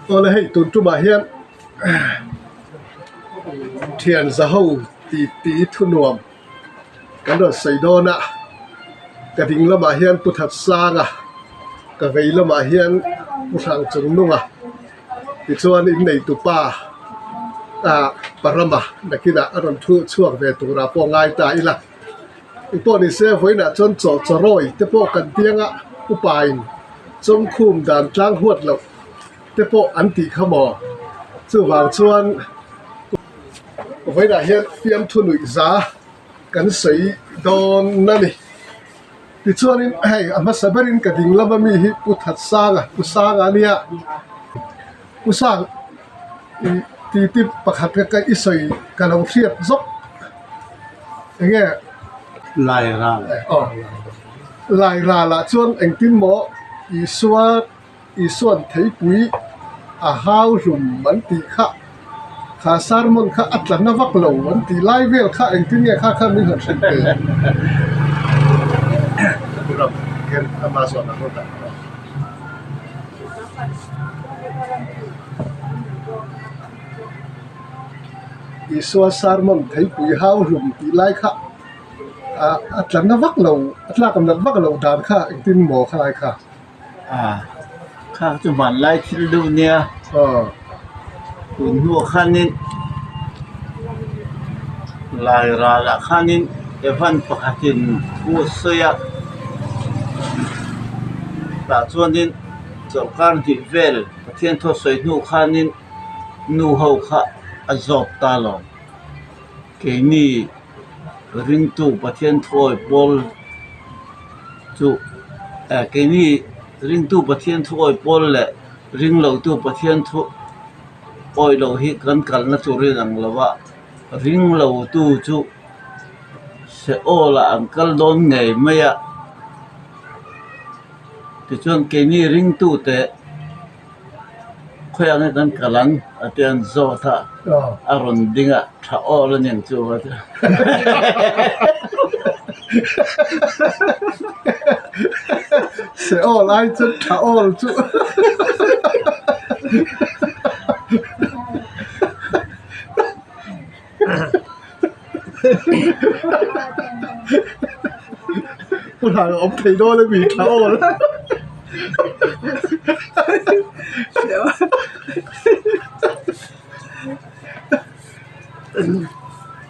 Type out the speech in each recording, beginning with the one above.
ตัวเลยให้ตุนจุมาเฮียนเทียนจะหูตีทุนวมกันโดดใส่โดนะกระดิ่งละมาเฮียนพุทธสร้างกระเวละมาเฮียนพุทธังจงนุ่งที่ส่วนอินในตุป้าปรมานักกินอารมณ์ทุ่ช่วงเวตุระปองง่ายตายละอีพวกนี้เสียไว้น่ะจนจะร้อยแต่พวกกันเตียงอุปายจงคุมด่านจ้างหวดเราแต่พวกอันติขมอสื่อวางชวนไว้น่ะเฮียนเตรียมทุนอิจากันใส่โดนนั่นนี่ที่ส่วนนี้ให้อามาสบรินกระดิ่งแล้วมันมีพุทธสร้างพุทธสร้างอันเนี้ยพุทธสร้างที่ประคับกับอิสระการเอาเทียบซบอย่างเงี้ยลายราลายราละส่วนเอ็งติมโมอีส่วนไทยปุยหาวรุ่มมันตีข้าสารมันข้าอัตลันนวักเหลวมันตีไล่เวลข้าเอ็งติเนี่ยข้าไม่เห็นเส้นเตะเราเกินมาส่วนนั้นก็ได้อีส่วนสารมันไทยปุยหาวรุ่มตีไล่ข้าอัตลันนวักเหลวอัตลักำนักวักเหลวด่านข้าเอ็งติมโมข้าไล่ข้าข้าจะมันไล่ที่ดูเนี่ยคุณหัวข้านินลายราละข้านินเอวันประคัตินผู้เสียแต่ส่วนนี้จะการที่เวลประเทศทศนูข้านินนูเฮาข้าอจบตลอดเกนี่ริงตูประเทศทอยบอลจูเกนี่ริงตูประเทศทอยบอลและริงเหล่าตูประเทศทอยเราฮิกันนะจุรินังละว่าริงเหล่าตูจูเสอละอังกัลโดนไงไม่อะที่ช่วงเกนี่ริงตูแต่ค่อยอันนั้นกัลังอาจารย์โซธาอารมณ์ดิ่งอะถ้าอ้อแล้วยังจูว่าเสียอ้อไล่จุดถ้าอ้อจุดผู้ทางอมไทโดเลยมีถ้าอ้อแล้ว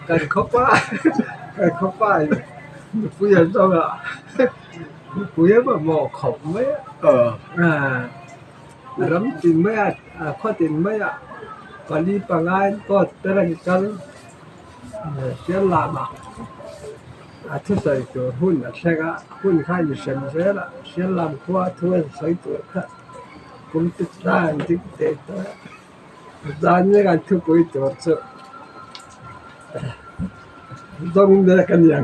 กันเข้าป้าผู้ใหญ่ต้องผู้ใหญ่แบบหมอขบไหมรำตินไหมข้อตินไหมตอนนี้ปังไงก็แต่ละกันเสียลามาทุกสิ่งตัวหุ่นใช่ก็หุ่นข้าอยู่เฉยเสียละเสียลำขั้วทุกสิ่งตัวข้าคุณติดได้ติดเตะตัวด้านนี้กันทุกคนตัวเจ้าต้องเดินกันอย่าง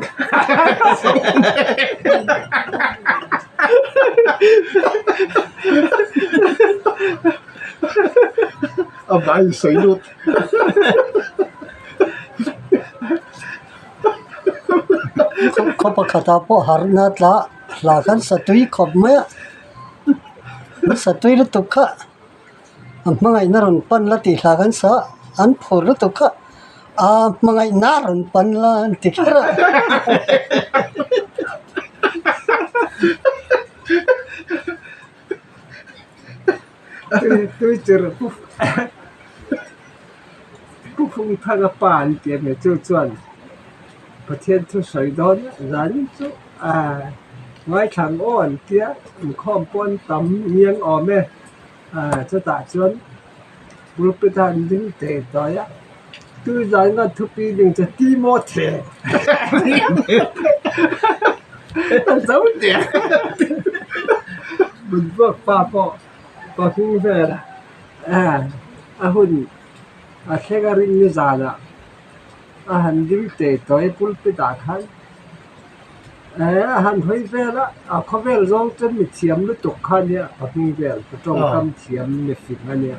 เอาไปสวยดุดเขาประกาศพอหานัดละหลังกันสตุยขบไหมสตุยรตุกะมังไงนรนปันละติหลังกันสะอันพูรตุกะมังไงนารนปันละติกระตัวเจอผู้ฟงทางป่านเกี่ยมเจ้าจวนประเทศทุกสายดอนร้านจุไว้ขังอ่อนเกี้ยข้อมป้อนตำเมียงอ่อมจะตัดจนรูปธรรมดึงเตะต่อยตัวร้านก็ทุกปีดึงจะตีโมเทเจ้าเดียบุญพวกป้าพ่อก็ทิ้งไปละหุ่นแค่การินนี่จานหันดึงเตะต่อยปุ่นไปด่าขันหันหอยเวละเขาเวลร้องจนมีเทียมหรือตกขันเนี่ยก็ทิ้งเวลก็ต้องทำเทียมในฟิกอันเนี่ย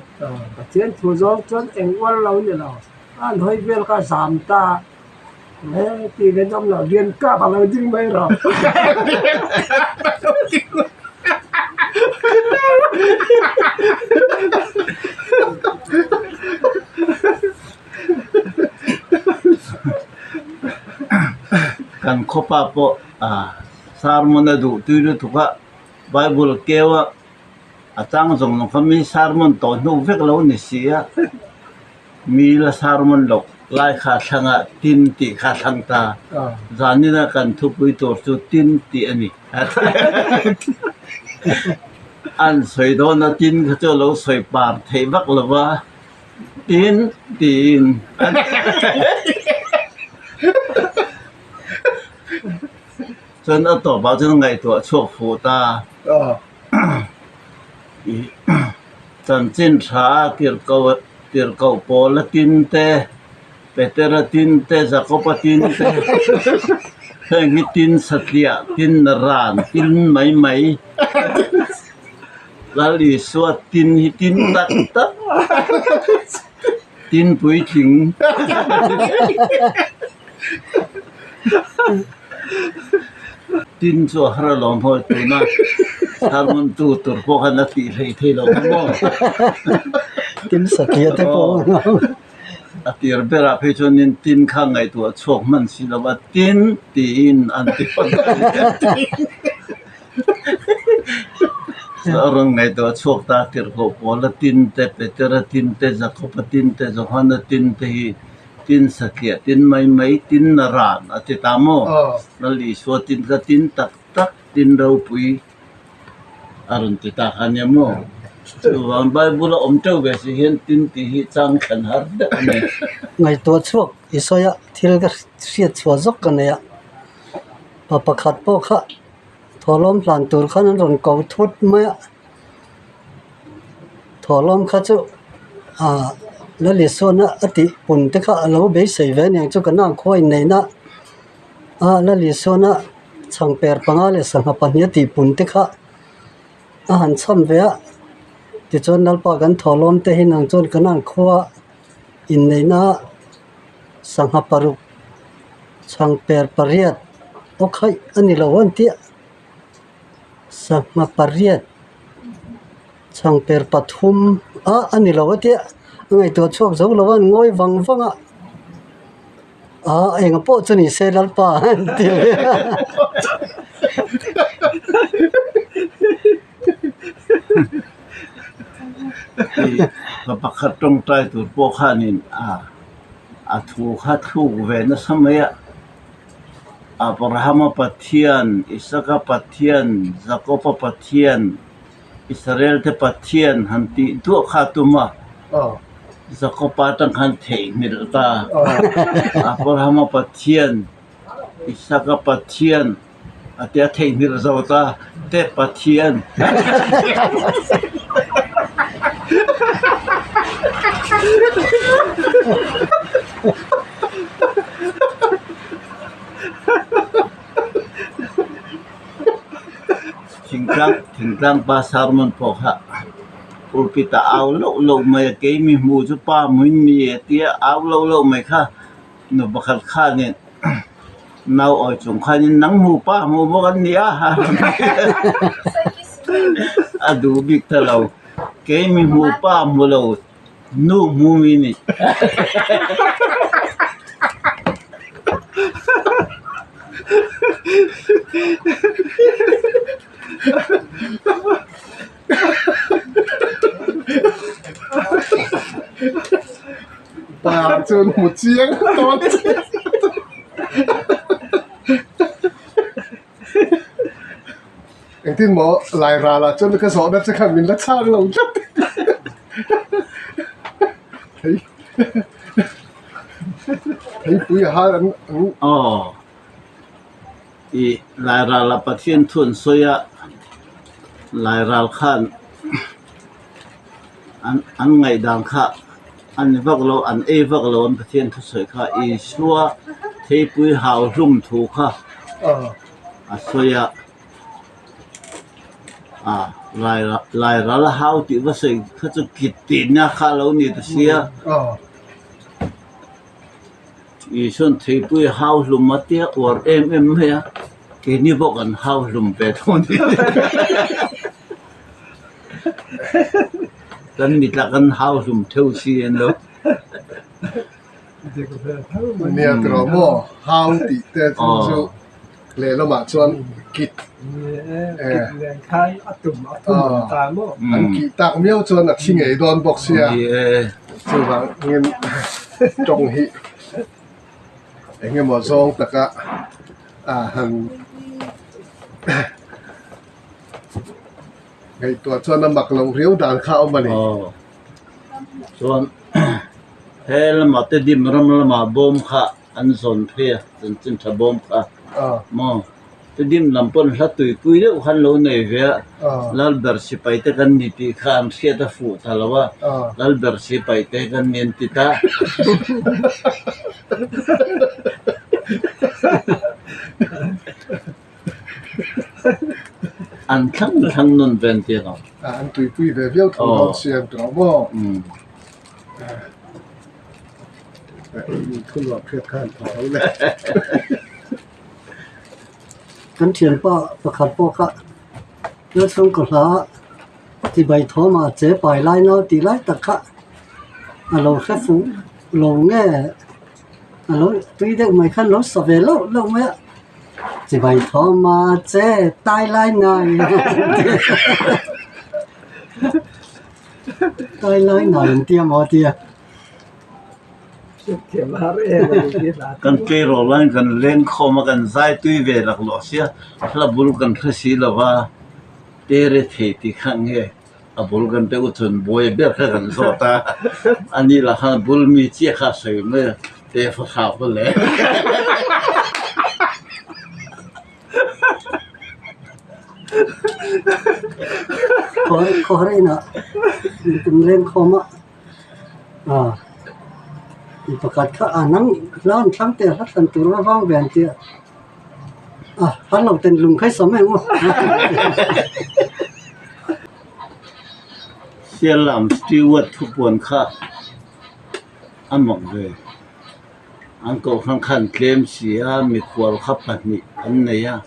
เทียนถูร้องจนเอ็งวันเราเนี่ยเราหันหอยเวลก็สามตาตีเรียนจำเราเรียนก้าอะไรจริงไหมเรา กันคบปะปะสารมันดูตุยทุกะไบเบิลเกวะอาจารย์ส่งเขามีสารมันต่อนูเวกเราเนี่ยเสียมีละสารมันหลอกไล่ขาดทางตินติขาดทางตาจานี่นะกันทุกวิตัวสุดตินติอันนี้อันสวยโดนตินเขาจะเราสวยปาร์เทวักหรือว่าตินจนเอาตัวบ่าวจะไงตัวชั่วฟูตาจนจินชาเกี่ยวกับโปลตินเตเปเตระตินเตจะก็ปตินเตเฮงิตินสัตยาตินรานตินไม่lalu suat tin hitin tak tin pui ching tin so hara lom ho tu na harmon tu tur po kan ti thei lo mo tin sakya te po atir bera phe chonin tin kha ngai tu chok man si lo ba tin an ti orang ngai tu chok ta tir ko pol tin te petera tin te zakop tin te zohana tin te tin sakya tin mai tin naran ati tamo nali so tin ka tin tak tin rau pui arun ti ta kanya mo wan bible om tau be si hen tin ti hi chang khan har da ne ngai to chuak isoya thil ga sia chwa jok kan ya papa khat po kha tholom plan tur khan ron ko thut ma tholom kha chu la le so na ati pun te kha alo be sei ve nyang chu kana khoi nei na la le so na chang per panga le sang ha pan ya ti pun te kha han cham ve ti chon nal pa kan tholom te hin ang chon kana khwa in nei na sang ha paru chang per pariat okhai ani lawan ti sama pariat chang per pathum ani lawati ngai to chok zo lawan ngoi wanga enga po chuni selal pa ti pakhat tong tai tur po khanin thu kha thu ve na samaya Abraham Pathian, Isaka Pathian, Jacob Pathian, Israel te Pathian, hanti tu khatuma. Jacob patang hanti nilta. Abraham Pathian, Isaka Pathian, atia te nilzauta te Pathian. Tingkang pasar mon pokha ulpita aw lo mai ke mi mu chu pa mun mi tia aw lo mai kha no bakal kha ne nau oi chung kha ni nang mu pa mu bo kan nia adu bik ta lo ke mi mu pa mu lo nu mu mi ni bà trơn một chiếng to anh tin mỏ lại ra là chân cái gió đất sẽ khẳng mình lắc sang lòng chất thấy thấy quý hai anh lại ra là bát thiên thuần soya lại ra khan anh ngày đang kha anh vác lo anh vác lo anh bát thiên thuần soya kha xua thấy quý hào rum thu kha soya lại ra là hào thì vẫn sẽ khá cho kịch tin nha khá lâu nhiều thứ xia xuân thấy quý hào rum mà tiếc or em hay cái như bộ gần hao lùm về thôi cần bị là cần hao lùm theo xiên đâu nè từ đó mò hao tí tê chú เลยละมาชวนกิด กินเลี้ยงคายอัตุ่มตามอ่ะ อันกีตักเมียวชวนชิงไอ้โดนบอกเสีย ดีซึ่งบางเงินจงหิไอ้เงินหมดซองแต่ก็หันไอ้ตัวชวนน้ำบักลงเรียวด่านข้าวมานี่ ส่วนเฮลมาเตดิมรำละมาบอมค่ะอันสนเพียจนจินทบอมค่ะมอเตดิมลำปนละตุยปุยเลี้ยวขันโลเนเวียลัลเบอร์สิไปเตกันนิติข้ามเสียตะฟูทะละวะลัลเบอร์สิไปเตกันเนียนติตาอันทั้งนนเป็นเตียนอ่ะอันตุยปุยเวียวทองเสียงตัวบ่มีทุนว่าเพื่อข้านพอเลย กันเทียนป้าประคัดป้าแล้วส่งกระที่ใบท้อมาเจ๊ปล่อยไล่เนาตีไล่ตะคะเราแค่ฟูลงแง่เราตีเด็กไม่ขั้นรถสเวลลงไหมที่ใบท้อมาเจ๊ตายไล่นายตายไล่นายเตี้ยมอเตี้ยเขียนมาเองเลยละกันเกโรลันกันเล่นคอมากันใจตุยเวลักลอเสียถ้าบุรุกันทศีลว่าเตเรเทติขังเฮอบุรุกันเตอุทุนบวยเบียร์กันโซตาอันนี้ละฮะบุรุมีเจียข้าสวยเมื่อเตฟข้าวเลยขอให้นะเป็นเล่นคอมาประกาศข้านั่งร้านทั้งเตะรักสันตุระว่างแหวนเตี้ยพันเราเป็นลุงใครสมัยมั้งเสียลำสติวดทุกวันข้าอันมองเลยอันก็ข้างขันเคลมเสียมีขวดขับปันนี่อันไหนอ่ะ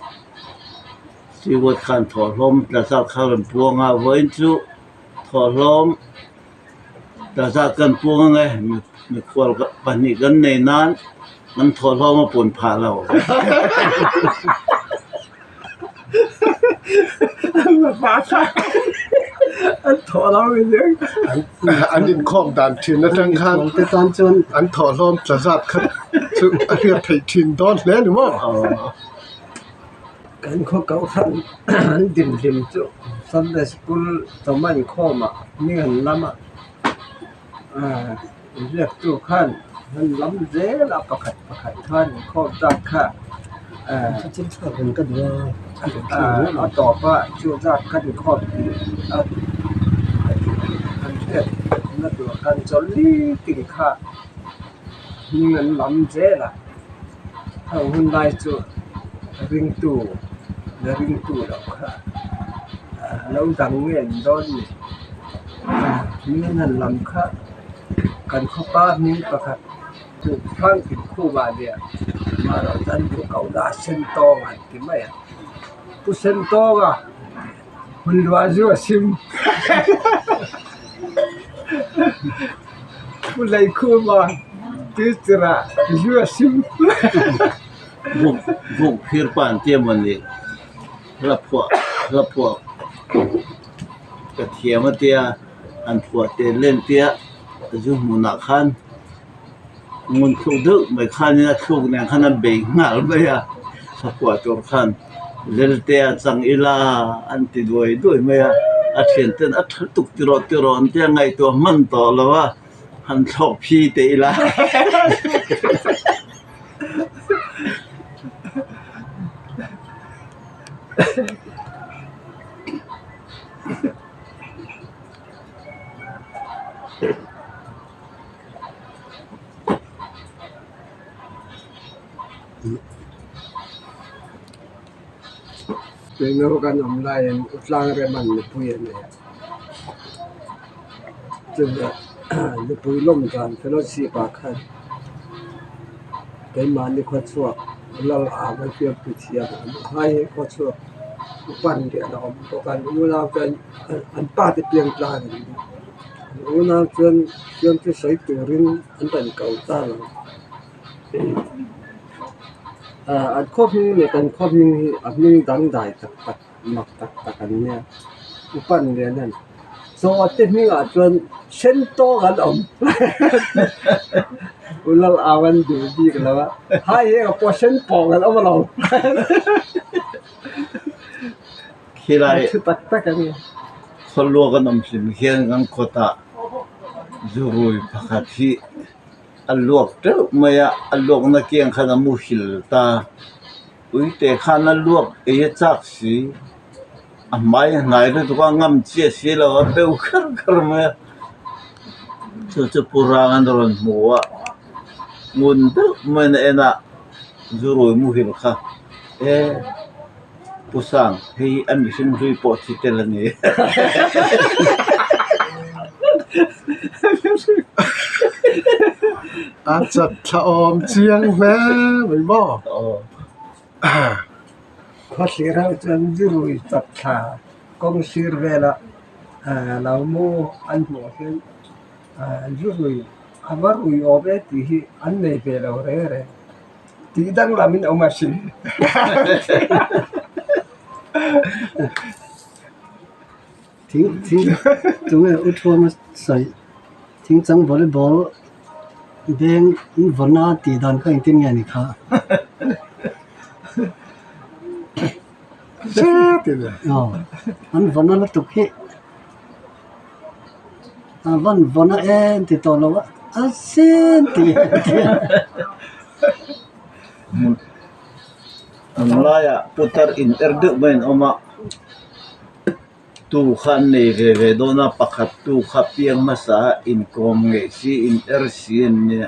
สติวดขันถอดลมแต่สักข้าวพวงอ่ะไว้จุถอดลมแต่สักกันพวงไงมีขวดปันนี่กันในนั้นมันถอดลมมาปนผ่าเราฟ้าค่ะอันถอดเราไปเลยอันดินข้อมด่านทินนะทั้งข้างแต่ตอนจนอันถอดลมจะสับขึ้นซึ่งเรียกไทยทินดอนแล้วหรือว่ากันข้อเก่าขันอันดิมจุสันเดสกุลสมัยข้อมานี่หันล้ำเรียกตัวขันมันล้ำเจ๊ละประคัดขันข้อจักค่ะจิ้มชอบเป็นก็ดีเอาตอบว่าช่วยจักขันข้ออันเด็ดนั่นตัวกันจอลีติงค่ะนี่มันล้ำเจ๊ละถ้าหุ่นได้จุริงตู่แล้วค่ะแล้วดังเงี้ยโดนนี่นั่นล้ำค่ะกันข้อป้านี้ประคัดถูกฟังถึงคู่บาเนี่ยมาเราจันอยู่เก่าด่าเส้นโตกันที่ไม่ผู้เส้นโตก็มันว่าจะซิมผู้เลยคู่มาที่จะจะซิมบุกพิรปานเตี้ยมันนี่รับพวกกระเทียมเตี้ยอันพวกเตเล่นเตี้ยจุ่มมุนักขันมุนคลุกดึกไม่ขันนี่นะคลุกเนี่ยขันนั้นเบ่งหน้าเลยอ่ะสักว่าตัวขันเล่นเตี้ยจังอีลาอันติดด้วยไหมอ่ะอัดเขียนเต้นอัดตุกติรอเตี้ยไงตัวมันต่อแล้วว่าหันชอบพี่เตอีลาเป็นโรคกันอมไลน์อุตสาหกรรมมันพูดเนี่ยจนจะพูดล้มกันเพราะสีปากขันเป็นมันนี่คนชั่วเราไม่เพียงพิธีให้คนชั่วปั่นเดี๋ยวเราต้องการอุณหภูมิอันป้าที่เปลี่ยนแปลงอุณหภูมิที่ใส่ตัวรินอันเป็นเก่าตาเรา อันครอบนี้เนี่ยกันครอบนี้อันนี้ดังได้ตักหมักตักอันเนี้ยอุปนิเนี่ยนั่นสวัสดีนี่อาจจะเช่นโตกันอมอุลลอาวันดูดีกันแล้วว่าให้กับพอเช่นปองกันเอามาเรา khi lại คือตักกันเนี่ย คนลวกันนำสิมเขียนกันโคตาจูรุยพักที่อันลวกเจ้าเมื่ออันลวกนักเกียงขนามุหิลตาอุ้ยแต่ขันอันลวกเอจักสีอ่ะไม่ไงเลยตัวงามเจี๊ยสีแล้วเปรี้ยวครึ่งเมื่อจะปุรางันโดนหัวมุนเต้เมื่อเอ็น่ะจูรุยมุหิลค่ะผู้สั่งให้อันมิชิมจุยปอดที่เตลนี่ อาจจะชะอมเจียงแม่ไม่บอก พอเสียเราจะดูตัดขากองเสียเวลาเราโมอันหัวเส้นดูอาว่าอุยอเบที่อันในเวลาเร่เร่ที่ดังลามินเอามาสิทิ้งตรงนี้อุทวมาใส่ทิ้งจังวอลเลย์บอลเบงวันน่าตีดันก็ยังตีนไงนี่ค่ะ เจ๊ติเนี่ย อ๋ออันวันนั้นละตุกเฮวันนั้นติดต่อเราว่าเส้นตี Mulaya putar in erduk main oma tu khan nei ve dona pakhat tu khapiang masa in kom nge si in sin ne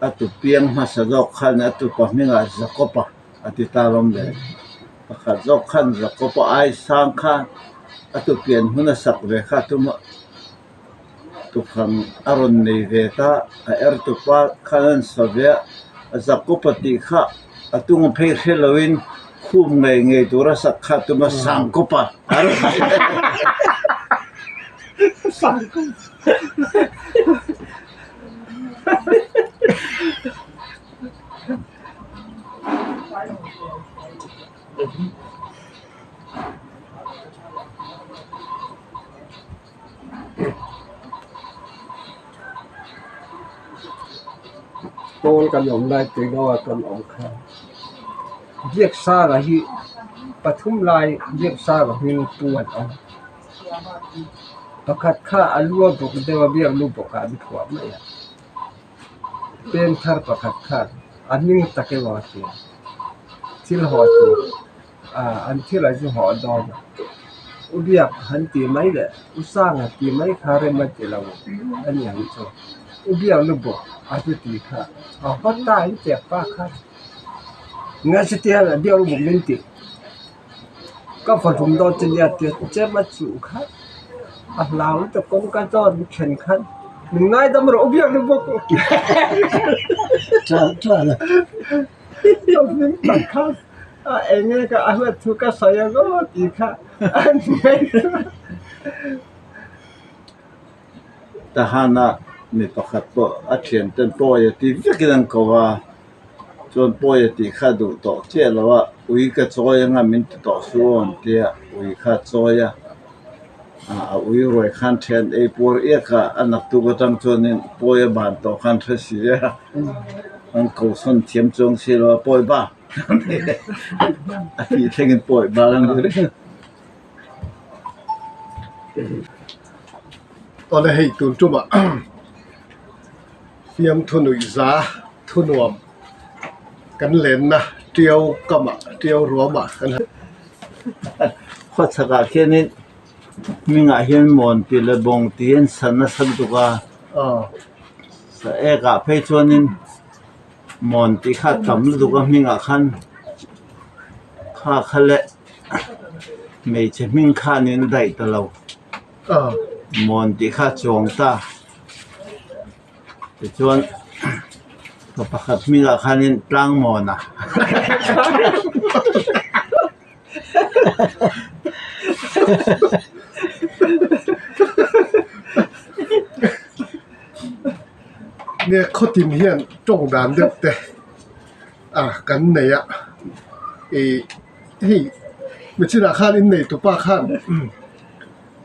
atu piang masa dok khan atu pahminga zakopa ati talom le pakhat dok khan zakopa ai sang khan atu pian huna sak ve kha tu khan aron nei ve ta tu pa khan savya zakopati kha atung phei helowin khum ngai tura sakha tuma sangkopaโตกันอมได้ตีนว่ากันอมข้าเรียกซาละฮิปทุมลายเรียกซาละหินปวดเอาประคัดข้าอลัวบุกเดวเบียลูบกาบิขวบไม่เป็นทารประคัดข้าอันนี้ตะเกวาตีที่ละหัวตัวอันที่ละจะหัวดอนอุเบียกหันตีไม่เลยอุสร้างตีไม่คาเรมันตีเราอันอย่างนี้จ้ะอุเบียลูบกอาจจะตีข้าเขาตายเจ็บป้าข้างั้นสิเดียวเดียวบุกมินติก็ฝนโดนจะเนี่ยเจ็บมาจู่ข้าเราตะกงกันจอนเข็นขันหนึ่งนายดำรงเบียลูบกจ้าเลย ต้องนึกตัดข้าเองเนี่ยก็อาจจะถูกกระสายก็ตีข้าอันนี้ tahana mi pakhat po athian ten po ya ti vekidan kowa chon po ya ti khadu to che lawa ui ka choya nga min to suon tia ui kha choya ui roi khan then e por e kha anak tu go tam chonin po ya ban to khan tha si ya an ko son thiam chong si lo poi ba ati thengin poi ba lan de ตอนให้ตุนจุบะเตรียมทุนุยซาทุนวมกันเล่นนะเตียวกะมะเตียวรัวมะกัน khotaka khenin minga hian mon pile bong tien sanna san tuka อ่า sa eka phei chuanin mon ti kha tam lu tuka minga khan kha khale mei che ming kha nin dai ta lo อ่า mon ti kha chong ta ti chuan to pakhat minga khanin tlang mon a เนี่ยเขาติมเฮียนจงดานเด็กแต่กันเนี่ยเฮ้ยไม่ใช่ราคาอินในตัวป้าข้าน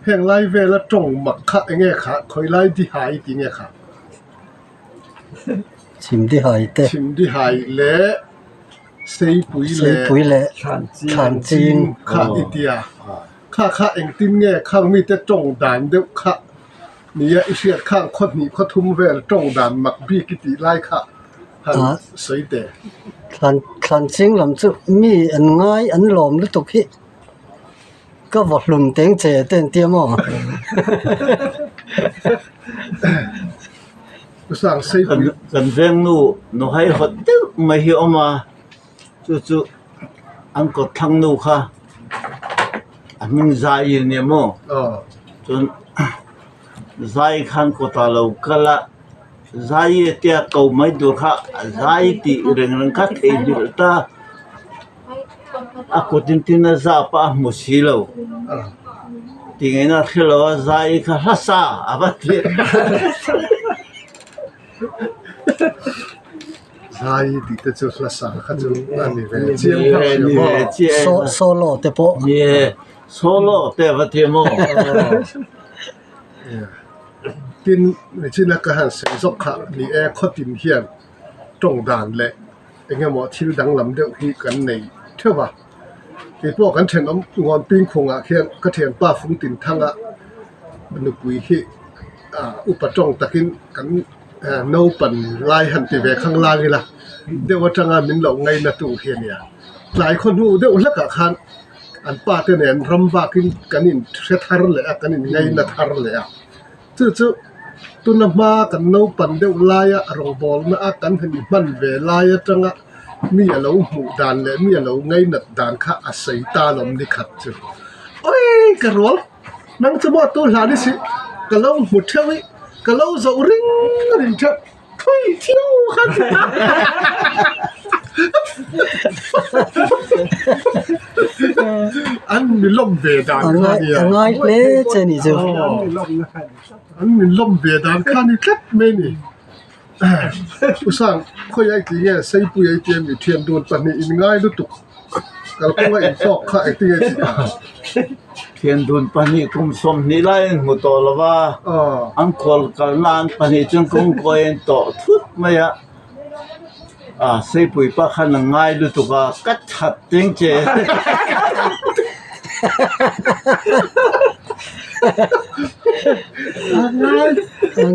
แห่งไล่เวลาจงหมักข้าเงี้ยขาคอยไล่ที่หายที่เงี้ยขา ชิมที่หายเตะ ชิมที่หายและเซยปุ๋ย ใส่ และ ปุ๋ยแหละ ฐานจี ฐานจีน ข้าอิเดียข้าเองติมเงี้ยข้างมีแต่จงดานเด็กข้าเนี่ยไอเสียข้างคนนี้เขาทุ่มเวลจงดานหมักบีกิติไล่ข้าหันสวยแต่ ฐานจีนลำจุมีอันง่ายอันหลอมหรือตุกฮิก็บอกลุมเต็งเจเต็นเตียมอ กูสั่งเซย กัน ปุ๋ย กันเรื่องนูให้หดตึ๊กไม่เหี่ยวมาจู่ๆอันก็ทั้งนูค่ะอันมึงใจเนี่ยมั้ง จนใจขันก็ตาเราก็ละใจเตี้ยเก่าไม่ดูค่ะใจที่เรื่องก็เทียนดูตาaku tintin za pa musilo tingay na khilo zai ka hasa abati ใช่ดิแต่จะรักษาข้าจะนั่นนี่เว้ยเจียมข้าวเสียบ่ โซโลเตโป ye solo te batimo ตินไม่ใช่นักการเสียงสกขานี่ข้อตินเฮียนจงดานแหละไอ้เงี้ยหมอที่ดังลำเดียวที่กันในเท่าว่าที่พวกกันเช่นงอนปิ้งคงเฮียนก็เทียนป้าฟุ้งตินทั้งบรรลุกุยที่อุปจงตะกินกันโนปันลายหันติเวข้างล่างนี่ล่ะเดี๋ยวว่าจังงานมินเหล่าไงนะตู่เฮียเนี่ยหลายคนรู้เดี๋ยวลักขันอันป้าเตเนี่ยรำว่ากินกันนินเสถารเลยกันนินไงนะทารเลยจู่ตุนมากันโนปันเดี๋ยวลายรองบอลมากันหันมันเวลายจังมีอะไรหูดานเลยมีอะไรไงนัดดานข้าอาศัยตาลมดิขัดจู่โอ้ยกระโดดนั่งจะบอกตัวหลานนี่สิกระโดดหุดเท่าไว้กระโดดจะริงเท่าทุยเที่ยวขัดอันมีลมเวดานข้าเนี่ย อันง่ายเลยเจนี่จู ไม่ลมนะครับ อันมีลมเวดานข้านี่แค่ไม่นี่อุตส่าห์ค่อยไอ้ที่เนี่ยใส่ปุ๋ยไอ้เจียมอยู่เทียนโดนปันนี่อินง่ายด้วยตุกก็ก็ว่าอินฟอกข้าไอ้ที่ไอ้ที่ thiền đun pani kum som ni lai mu to lawa angkol kalnan pani chung kum koen to thut maya sei pui pa khan ngai lu tu ka kat that ting che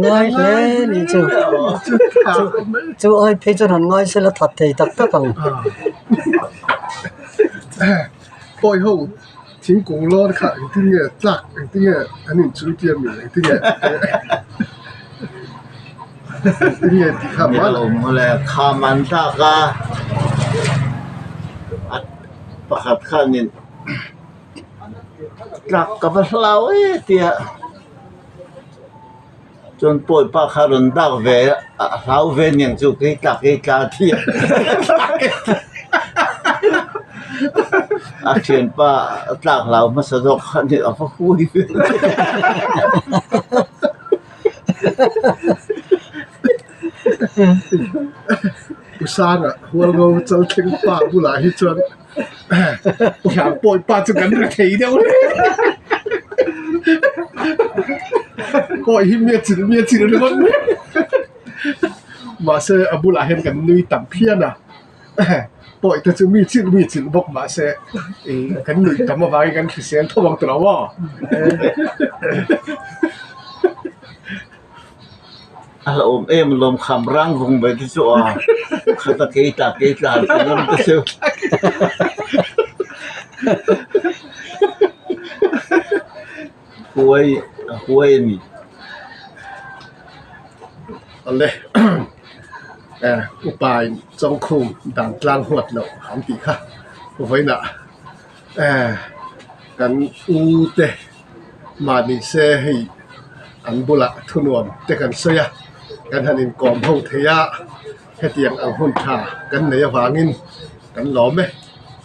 ง่ายเลยนี่จูจูเอ้ยเพจหันง่ายเสร็จแล้วถัดเทตักตะกัง ปล่อยหูทิ้งกงล้อค่ะไอ้ที่เนี่ยจักไอ้ที่เนี่ยอันนี้ช่วยเจียมอยู่ไอ้ที่เนี่ยที่เนี่ยที่ข้า mi มา lo mo le khaman ta ka at pakhat khanin trak ka ba hlaw tia chon poi pa kharon dak ve hlaw ve nyang chu ke tak ke ka thi a thian pa tlak hlaw ma sa dok khanin a fa huiผู้สร้างหัวเราจะทิ้งป่าผู้หลายที่จนอยากปล่อยป่าจะกันกระเทียเดียวเลยปล่อยให้เมียจิ๋เลยมันมาเสอบุหลาเห็นกันนุยต่ำเพี้ยนปล่อยแต่จะมีจิ๋บอกมาเสกันนุยต่ำมาไว้กันคือเสียงทวังตัวว่า Alom lom khamrang vung ba ti so khata keita tanam ta se huai ni เอาเลยอุปายจงคุมด่านกลางหวดเราหอมตีค่ะไว้น่ะกันอูเตมาดิเซให้อันบุละทุนวมแต่กันเสียกันหันินกอมห้องเทียให้เตียงอังหุ่นชากันเหนือหวางินกันหลอมไหม